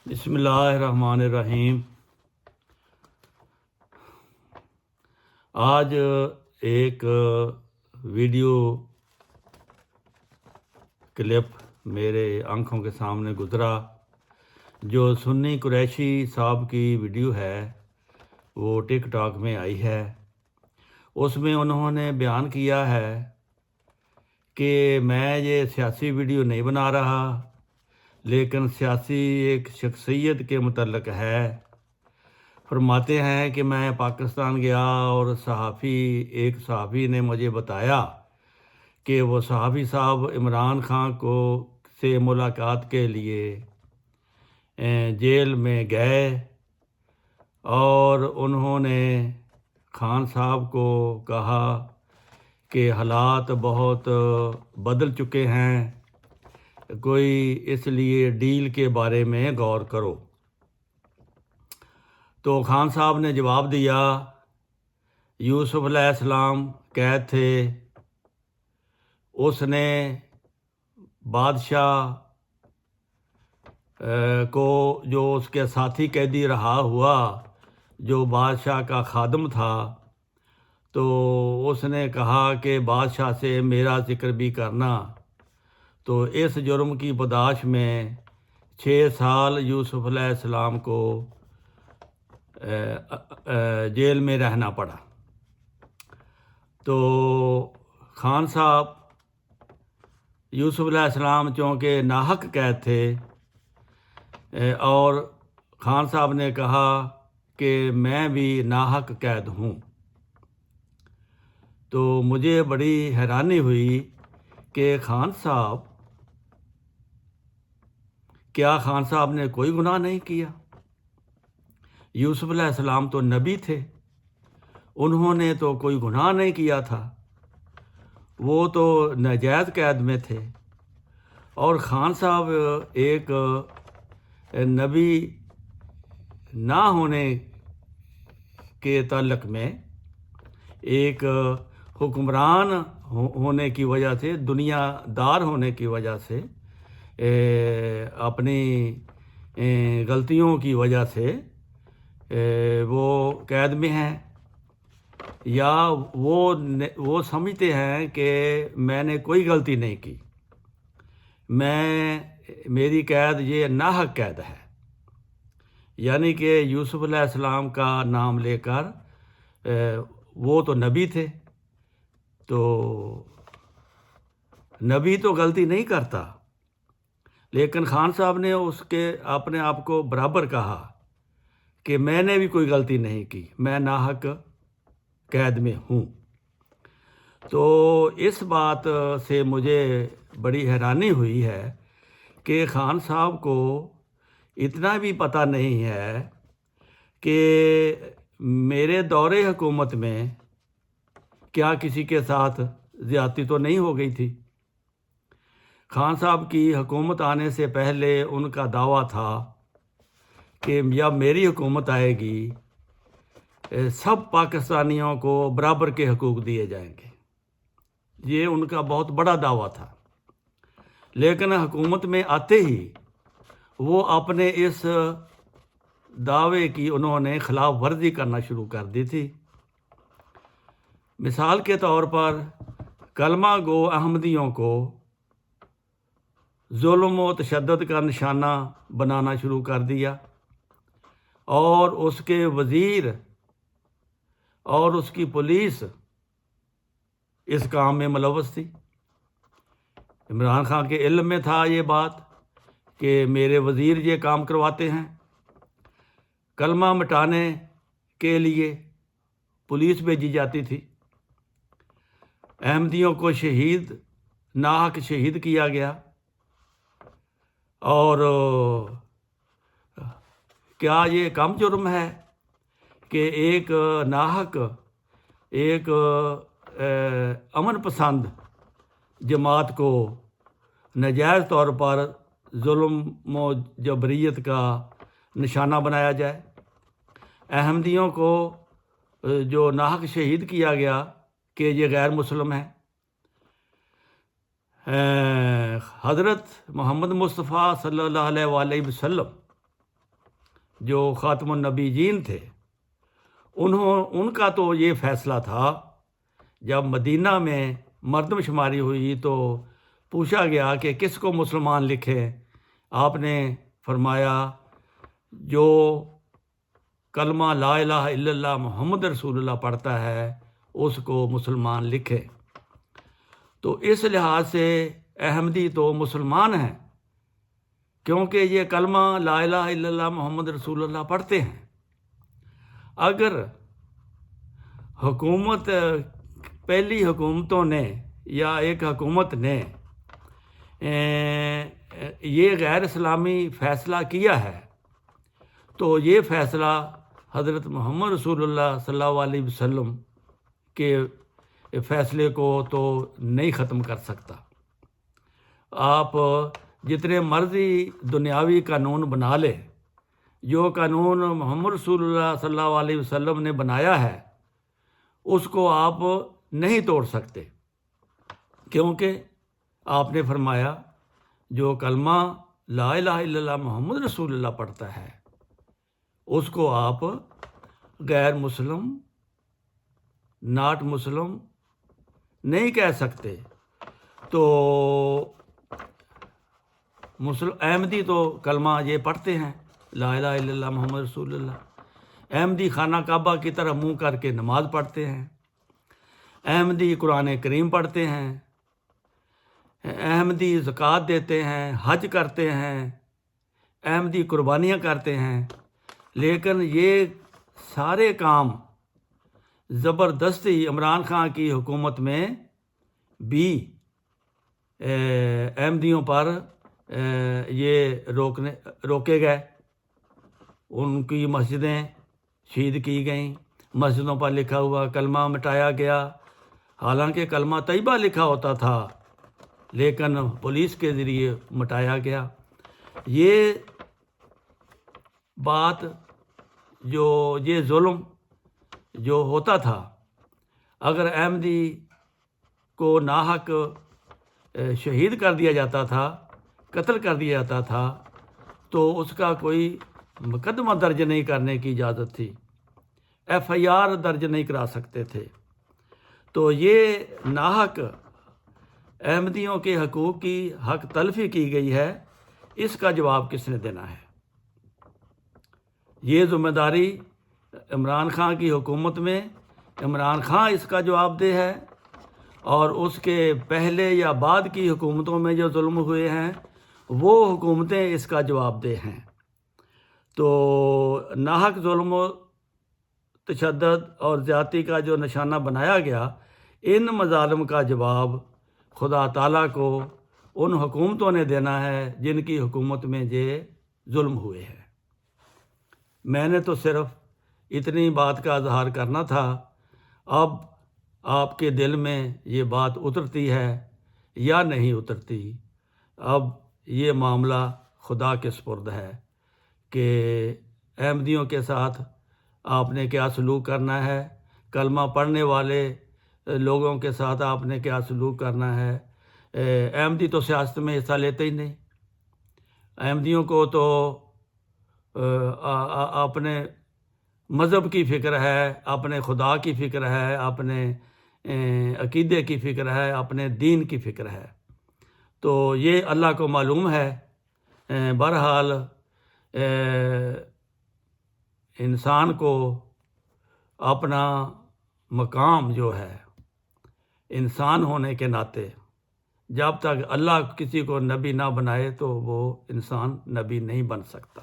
بسم اللہ الرحمن الرحیم۔ آج ایک ویڈیو کلپ میرے آنکھوں کے سامنے گزرا جو سنی قریشی صاحب کی ویڈیو ہے، وہ ٹک ٹاک میں آئی ہے۔ اس میں انہوں نے بیان کیا ہے کہ میں یہ سیاسی ویڈیو نہیں بنا رہا، لیکن سیاسی ایک شخصیت کے متعلق ہے۔ فرماتے ہیں کہ میں پاکستان گیا اور ایک صحافی نے مجھے بتایا کہ وہ صحافی صاحب عمران خان سے ملاقات کے لیے جیل میں گئے اور انہوں نے خان صاحب کو کہا کہ حالات بہت بدل چکے ہیں، کوئی اس لیے ڈیل کے بارے میں غور کرو۔ تو خان صاحب نے جواب دیا، یوسف علیہ السلام قید تھے، اس نے بادشاہ کو، جو اس کے ساتھی قیدی رہا ہوا، جو بادشاہ کا خادم تھا، تو اس نے کہا کہ بادشاہ سے میرا ذکر بھی کرنا۔ تو اس جرم کی پاداش میں 6 سال یوسف علیہ السلام کو جیل میں رہنا پڑا۔ تو خان صاحب یوسف علیہ السلام چونکہ ناحق قید تھے، اور خان صاحب نے کہا کہ میں بھی ناحق قید ہوں۔ تو مجھے بڑی حیرانی ہوئی کہ کیا خان صاحب نے کوئی گناہ نہیں کیا؟ یوسف علیہ السلام تو نبی تھے، انہوں نے تو کوئی گناہ نہیں کیا تھا، وہ تو ناجائز قید میں تھے۔ اور خان صاحب ایک نبی نہ ہونے کے تعلق میں، ایک حکمران ہونے کی وجہ سے، دنیا دار ہونے کی وجہ سے، اپنی غلطیوں کی وجہ سے وہ قید میں ہیں، یا وہ سمجھتے ہیں کہ میں نے کوئی غلطی نہیں کی، میری قید یہ ناحق قید ہے۔ یعنی کہ یوسف علیہ السلام کا نام لے کر وہ تو نبی تھے، تو نبی تو غلطی نہیں کرتا، لیکن خان صاحب نے اپنے آپ کو برابر کہا کہ میں نے بھی کوئی غلطی نہیں کی، میں ناحق قید میں ہوں۔ تو اس بات سے مجھے بڑی حیرانی ہوئی ہے کہ خان صاحب کو اتنا بھی پتہ نہیں ہے کہ میرے دور حکومت میں کیا کسی کے ساتھ زیادتی تو نہیں ہو گئی تھی۔ خان صاحب کی حکومت آنے سے پہلے ان کا دعویٰ تھا کہ جب میری حکومت آئے گی سب پاکستانیوں کو برابر کے حقوق دیے جائیں گے، یہ ان کا بہت بڑا دعویٰ تھا۔ لیکن حکومت میں آتے ہی وہ اپنے اس دعوے کی انہوں نے خلاف ورزی کرنا شروع کر دی تھی۔ مثال کے طور پر کلمہ گو احمدیوں کو ظلم و تشدد کا نشانہ بنانا شروع کر دیا، اور اس کے وزیر اور اس کی پولیس اس کام میں ملوث تھی۔ عمران خان کے علم میں تھا یہ بات کہ میرے وزیر یہ کام کرواتے ہیں۔ کلمہ مٹانے کے لیے پولیس بھیجی جاتی تھی، احمدیوں کو ناحق شہید کیا گیا۔ اور کیا یہ کم جرم ہے کہ ایک ناحق، ایک امن پسند جماعت کو ناجائز طور پر ظلم و جبریت کا نشانہ بنایا جائے؟ احمدیوں کو جو ناحق شہید کیا گیا کہ یہ غیر مسلم ہیں۔ حضرت محمد مصطفیٰ صلی اللہ علیہ وسلم جو خاتم النبیین تھے، ان کا تو یہ فیصلہ تھا، جب مدینہ میں مردم شماری ہوئی تو پوچھا گیا کہ کس کو مسلمان لکھیں، آپ نے فرمایا جو کلمہ لا الہ الا اللہ محمد رسول اللہ پڑھتا ہے اس کو مسلمان لکھے۔ تو اس لحاظ سے احمدی تو مسلمان ہیں، کیونکہ یہ کلمہ لا الہ الا اللہ محمد رسول اللہ پڑھتے ہیں۔ اگر حکومت، پہلی حکومتوں نے یا ایک حکومت نے یہ غیر اسلامی فیصلہ کیا ہے تو یہ فیصلہ حضرت محمد رسول اللہ صلی اللہ علیہ وسلم کے فیصلے کو تو نہیں ختم کر سکتا۔ آپ جتنے مرضی دنیاوی قانون بنا لے، جو قانون محمد رسول اللہ صلی اللہ علیہ وسلم نے بنایا ہے اس کو آپ نہیں توڑ سکتے، کیونکہ آپ نے فرمایا جو کلمہ لا الہ الا اللہ محمد رسول اللہ پڑھتا ہے اس کو آپ غیر مسلم، ناٹ مسلم نہیں کہہ سکتے۔ تو احمدی تو کلمہ یہ پڑھتے ہیں لا الہ الا اللہ محمد رسول اللہ۔ احمدی خانہ کعبہ کی طرف منہ کر کے نماز پڑھتے ہیں، احمدی قرآن کریم پڑھتے ہیں، احمدی زکوٰۃ دیتے ہیں، حج کرتے ہیں، احمدی قربانیاں کرتے ہیں، لیکن یہ سارے کام زبردستی عمران خان کی حکومت میں بھی احمدیوں پر یہ روکے گئے۔ ان کی مسجدیں شہید کی گئیں، مسجدوں پر لکھا ہوا کلمہ مٹایا گیا، حالانکہ کلمہ طیبہ لکھا ہوتا تھا لیکن پولیس کے ذریعے مٹایا گیا۔ یہ بات یہ ظلم جو ہوتا تھا، اگر احمدی کو ناحق شہید کر دیا جاتا تھا، قتل کر دیا جاتا تھا، تو اس کا کوئی مقدمہ درج نہیں کرنے کی اجازت تھی، ایف آئی آر درج نہیں کرا سکتے تھے۔ تو یہ ناحق احمدیوں کے حقوق کی حق تلفی کی گئی ہے، اس کا جواب کس نے دینا ہے؟ یہ ذمہ داری عمران خان کی حکومت میں عمران خان اس کا جواب دہ ہے، اور اس کے پہلے یا بعد کی حکومتوں میں جو ظلم ہوئے ہیں وہ حکومتیں اس کا جواب دہ ہیں۔ تو ناحق ظلم و تشدد اور زیادتی کا جو نشانہ بنایا گیا، ان مظالم کا جواب خدا تعالیٰ کو ان حکومتوں نے دینا ہے جن کی حکومت میں یہ ظلم ہوئے ہیں۔ میں نے تو صرف اتنی بات کا اظہار کرنا تھا۔ اب آپ کے دل میں یہ بات اترتی ہے یا نہیں اترتی، اب یہ معاملہ خدا کے سپرد ہے کہ احمدیوں کے ساتھ آپ نے کیا سلوک کرنا ہے، کلمہ پڑھنے والے لوگوں کے ساتھ آپ نے کیا سلوک کرنا ہے۔ احمدی تو سیاست میں حصہ لیتے ہی نہیں، احمدیوں کو تو اپنے مذہب کی فکر ہے، اپنے خدا کی فکر ہے، اپنے عقیدے کی فکر ہے، اپنے دین کی فکر ہے۔ تو یہ اللہ کو معلوم ہے۔ بہرحال انسان کو اپنا مقام جو ہے انسان ہونے کے ناطے، جب تک اللہ کسی کو نبی نہ بنائے تو وہ انسان نبی نہیں بن سکتا۔